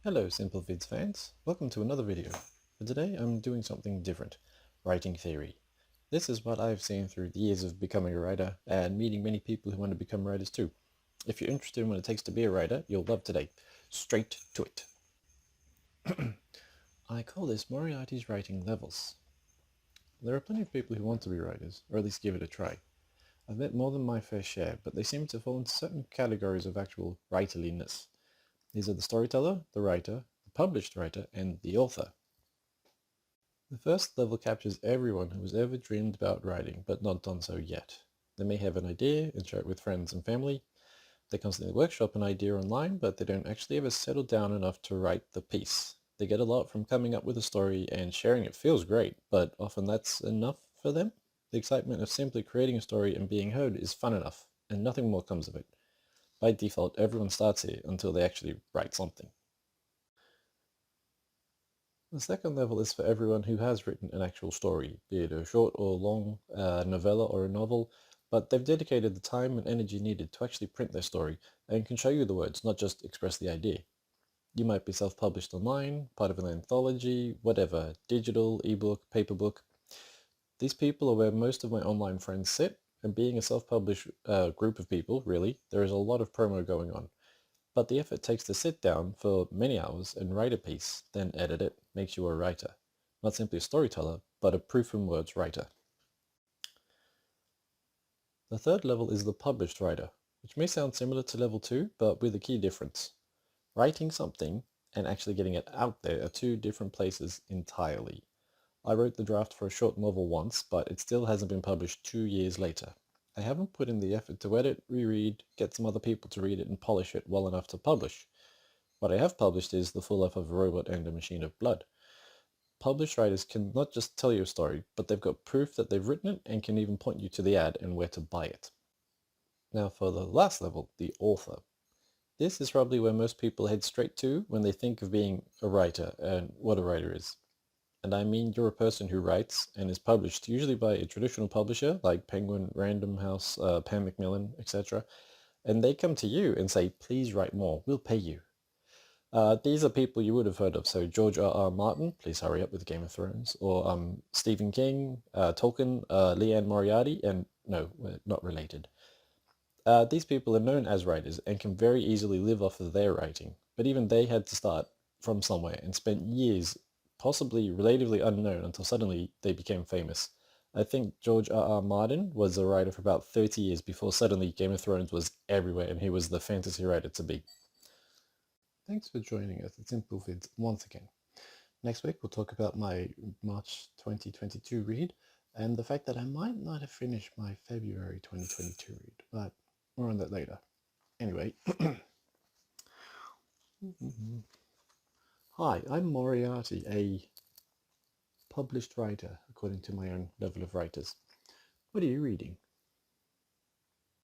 Hello Simple Vids fans, welcome to another video. For today I'm doing something different, writing theory. This is what I've seen through the years of becoming a writer and meeting many people who want to become writers too. If you're interested in what it takes to be a writer, you'll love today. Straight to it. I call this Moriarty's writing levels. There are plenty of people who want to be writers, or at least give it a try. I've met more than my fair share, but they seem to fall into certain categories of actual writerliness. These are the storyteller, the writer, the published writer, and the author. The first level captures everyone who has ever dreamed about writing, but not done so yet. They may have an idea and share it with friends and family. They constantly workshop an idea online, but they don't actually ever settle down enough to write the piece. They get a lot from coming up with a story, and sharing it feels great, but often that's enough for them. The excitement of simply creating a story and being heard is fun enough, and nothing more comes of it. By default, everyone starts here until they actually write something. The second level is for everyone who has written an actual story, be it a short or long novella or a novel, but they've dedicated the time and energy needed to actually print their story and can show you the words, not just express the idea. You might be self-published online, part of an anthology, whatever, digital, ebook, paperbook. These people are where most of my online friends sit, and being a self-published group of people, really, there is a lot of promo going on. But the effort takes to sit down for many hours and write a piece, then edit it, makes you a writer. Not simply a storyteller, but a proof in words writer. The third level is the published writer, which may sound similar to level 2, but with a key difference. Writing something and actually getting it out there are two different places entirely. I wrote the draft for a short novel once, but it still hasn't been published 2 years later. I haven't put in the effort to edit, reread, get some other people to read it and polish it well enough to publish. What I have published is The Full Life of a Robot and a Machine of Blood. Published writers can not just tell you a story, but they've got proof that they've written it and can even point you to the ad and where to buy it. Now for the last level, the author. This is probably where most people head straight to when they think of being a writer and what a writer is. And I mean you're a person who writes and is published, usually by a traditional publisher like Penguin, Random House, Pan Macmillan, etc. And they come to you and say, please write more, we'll pay you. These are people you would have heard of. So George R.R. Martin, please hurry up with Game of Thrones, or Stephen King, Tolkien, Leanne Moriarty, and no, we're not related. These people are known as writers and can very easily live off of their writing, but even they had to start from somewhere and spent years possibly relatively unknown until suddenly they became famous. I think George R.R. Martin was a writer for about 30 years before suddenly Game of Thrones was everywhere and he was the fantasy writer to be. Thanks for joining us at Simple Vids once again. Next week we'll talk about my March 2022 read and the fact that I might not have finished my February 2022 read, but more on that later. Anyway, hi, I'm Moriarty, a published writer according to my own level of writers. What are you reading?